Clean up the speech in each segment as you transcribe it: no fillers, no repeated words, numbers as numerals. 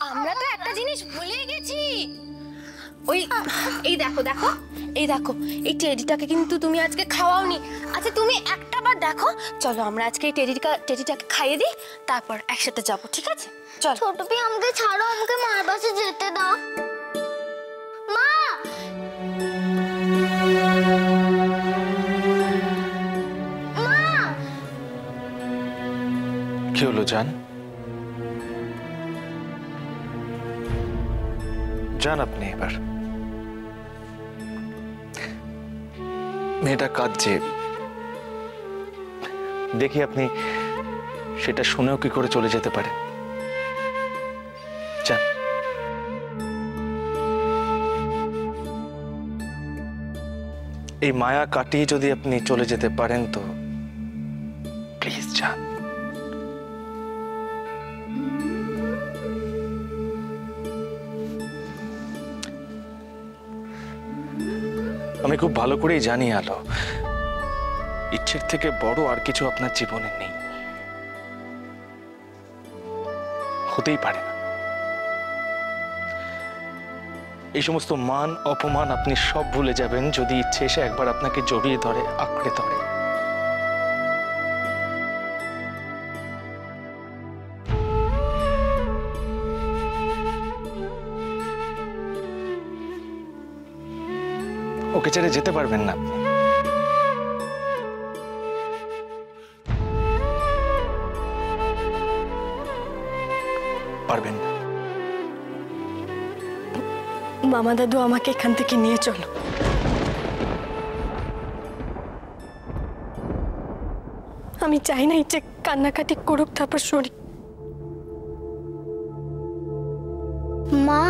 আমরা তো একটা জিনিস ভুলে গেছি। ওই এই দেখো দেখো, এই দেখো, এই টেডিটাকে কিন্তু তুমি আজকে খাওয়াওনি। আচ্ছা তুমি একটা বার দেখো, চলো আমরা আজকে এই টেডিটাকে খাইয়ে দিই, তারপর একসাথে যাবো, ঠিক আছে? চল ছোট পি, আমাকে ছাড়ো, আমাকে মার বাসে যেতে দাও। মা, মা। কি হলো জান? যান আপনি এবার। মেয়েটা কাঁদছে, দেখি আপনি সেটা শুনেও কি করে চলে যেতে পারে। যান। এই মায়া কাটিয়ে যদি আপনি চলে যেতে পারেন তো প্লিজ যান। আমি খুব ভালো করেই জানি আলো, ইচ্ছের থেকে বড় আর কিছু আপনার জীবনে নেই, হতেই পারে না। এই সমস্ত মান অপমান আপনি সব ভুলে যাবেন যদি ইচ্ছে এসে একবার আপনাকে জড়িয়ে ধরে, আঁকড়ে ধরে। ওকে ছেড়ে যেতে পারবেন না আপনি। পারবেন না। মামা দাদু আমাকে এখান থেকে নিয়ে চলো। আমি চাই না যে কান্নাকাটি করুক তারপর সরি। মা,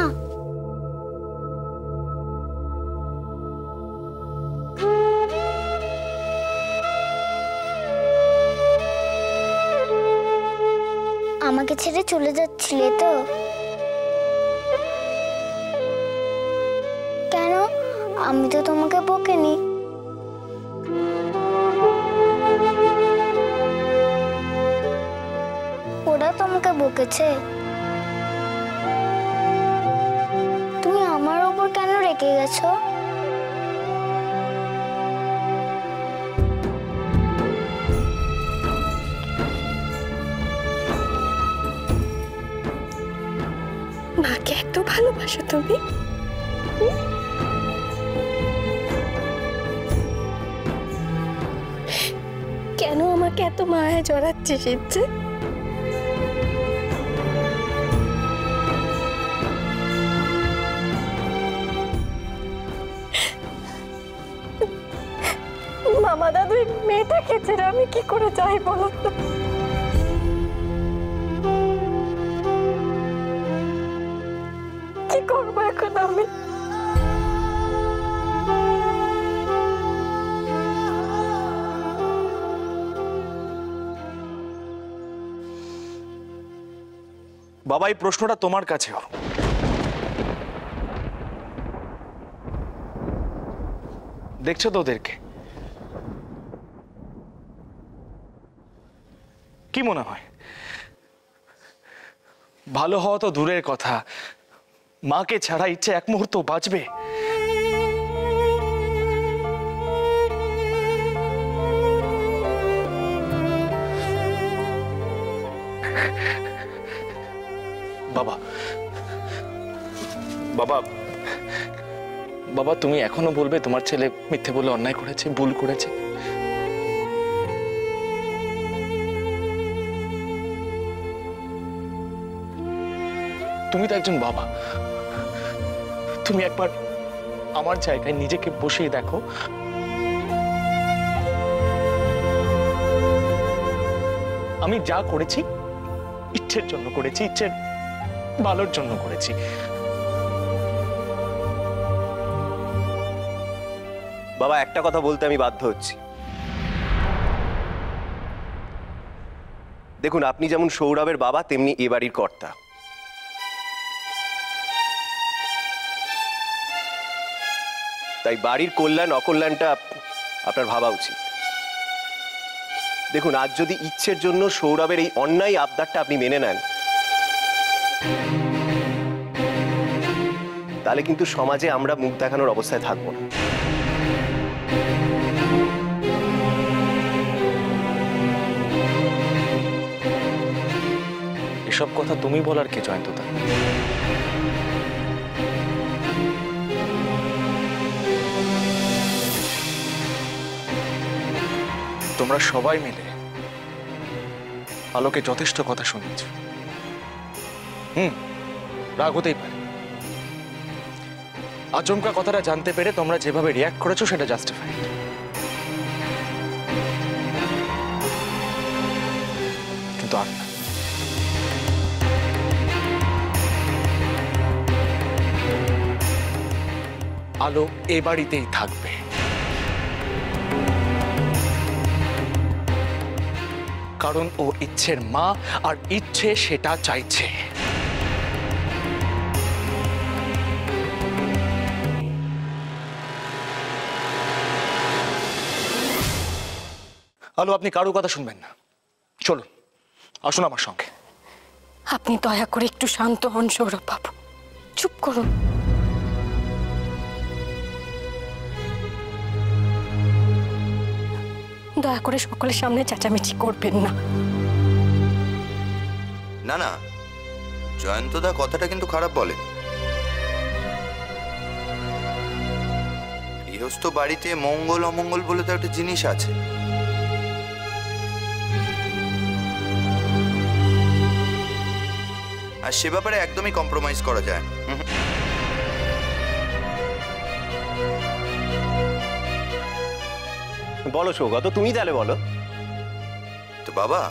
আমাকে ছেড়ে চলে যাচ্ছিলে তো? কেন? আমি তো তোমাকে বকিনি। ওরা তোমাকে বকেছে। তুমি আমার ওপর কেন রেগে গেছো? মাকে এত ভালোবাসো তুমি? কেন আমাকে এত মায়া জড়াচ্ছিস ইচ্ছে? মামা দাদু এই মেয়েটাকে ছেড়ে আমি কি করে যাই বলো তো? কি করবো এখন আমি? বাবা এই প্রশ্নটা তোমার কাছেও। দেখছো তো ওদেরকে? কি মনে হয় ভালো হওয়া তো দূরের কথা, মাকে ছাড়া ইচ্ছে এক মুহূর্ত বাঁচবে? বাবা বাবা বাবা তুমি এখনো বলবে তোমার ছেলে মিথ্যে বলে অন্যায় করেছে, ভুল করেছে? তুমি তো একজন বাবা, তুমি একবার আমার জায়গায় নিজেকে বসিয়ে দেখো। আমি যা করেছি ইচ্ছের জন্য করেছি, ইচ্ছের ভালোর জন্য করেছি। বাবা একটা কথা বলতে আমি বাধ্য হচ্ছি। দেখুন, আপনি যেমন সৌরভের বাবা তেমনি এ বাড়ির কর্তা। তাই বাড়ির কল্যাণ অকল্যাণটা আপনার ভাবা উচিত। দেখুন, আজ যদি ইচ্ছের জন্য সৌরভের এই অন্যায় আবদারটা আপনি মেনে নেন, তাহলে কিন্তু সমাজে আমরা মুখ দেখানোর অবস্থায় থাকবো না। এসব কথা তুমি বলার কে জয়ন্তদা? তোমরা সবাই মিলে আলোকে যথেষ্ট কথা শুনিয়েছ। রাগ হতেই পারে। আচমকা কথাটা জানতে পেরে তোমরা যেভাবে রিয়াক্ট করেছো সেটা জাস্টিফাইড। কিন্তু আর না। আলো এ বাড়িতেই থাকবে। কারণ ও ইচ্ছের মা, আর ইচ্ছে সেটা চাইছে। আলো, আপনি কারো কথা শুনবেন না। চলুন, আসুন আমার সঙ্গে। আপনি দয়া করে একটু শান্ত হন সৌরভ বাবু, চুপ করুন। দয়া করে সকলের সামনে চেঁচামেচি করবেন না। না না, জয়ন্তদা কথাটা কিন্তু খারাপ বলে। গৃহস্থ বাড়িতে মঙ্গল অমঙ্গল বলে তো একটা জিনিস আছে। আর সে ব্যাপারে একদমই কম্প্রোমাইজ করা যায় না। বলো সৌগত, তুমি তাহলে বলো। তো বাবা,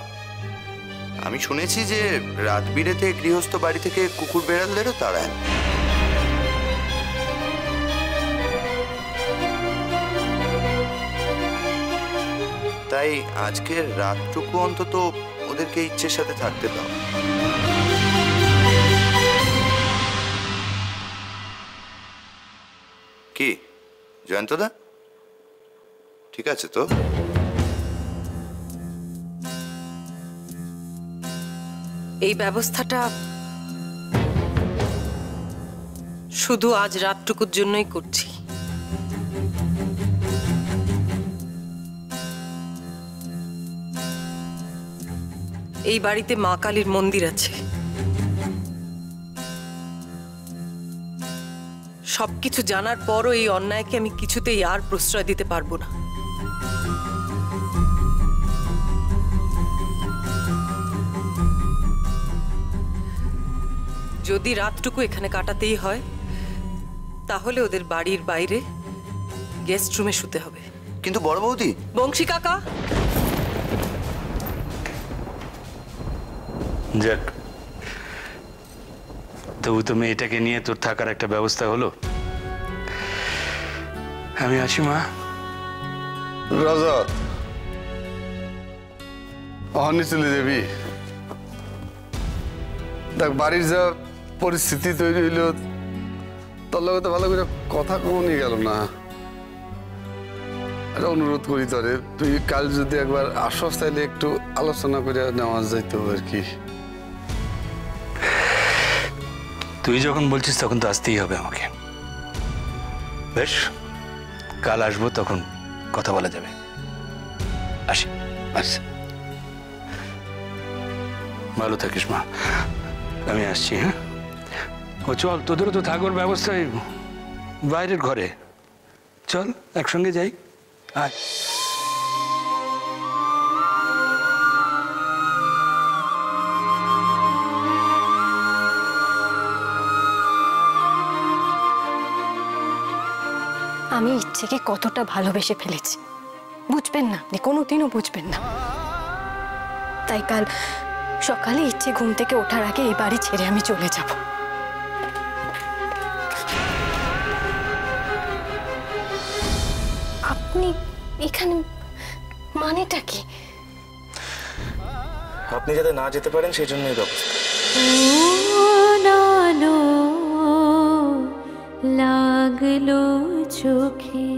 আমি শুনেছি যে রাত বিরেতে গৃহস্থ বাড়ি থেকে কুকুর বেড়ালদেরও তাড়ায়। তাই আজকের রাতটুকু অন্তত ওদেরকে ইচ্ছের সাথে থাকতে দাও। কি জয়ন্তদা, ঠিক আছে তো? এই ব্যবস্থাটা শুধু আজ রাতটুকুর জন্যই করছি। এই বাড়িতে মা কালীর মন্দির আছে। সবকিছু জানার পরও এই অন্যায়কে আমি কিছুতেই আর প্রশ্রয় দিতে পারবো না। যদি রাতটুকু এখানে কাটাতেই হয়, তাহলে ওদের বাড়ির বাইরে গেস্ট রুমে শুতে হবে। কিন্তু বড় বৌদি। বংশী কাকা, যাক, তবু তো মেয়েটাকে নিয়ে তোর থাকার একটা ব্যবস্থা হলো। আমি আছি মা। রাজা, অহনি চলে যাবি? দেখ, বাড়ির যা পরিস্থিতি তৈরি হইল, তোর লগে তো ভালো করে কথা কমনি গেল না। একটা অনুরোধ করি তোরে, তুই কাল যদি একবার আসস তাইলে একটু আলোচনা করে নেওয়া যাইত আর কি। তুই যখন বলছিস তখন তো আসতেই হবে আমাকে। বেশ, কাল আসবো, তখন কথা বলা যাবে। আসি। আচ্ছা, ভালো থাকিস মা, আমি আসছি। হ্যাঁ, ও চল, তোদেরও তো থাকার ব্যবস্থায় বাইরের ঘরে। চল একসঙ্গে যাই। আয়। আমি ইচ্ছেকে কতটা ভালোবেসে ফেলেছি, বুঝবেন না আপনি, কোনোদিনও বুঝবেন না। তাই কাল সকালে ইচ্ছে ঘুম থেকে ওঠার আগে এই বাড়ি ছেড়ে আমি চলে যাব। আপনি এখানে মানেটা কি? আপনি যাতে না যেতে পারেন সেই জন্যই ব্যবস্থা। লাগলো চোখে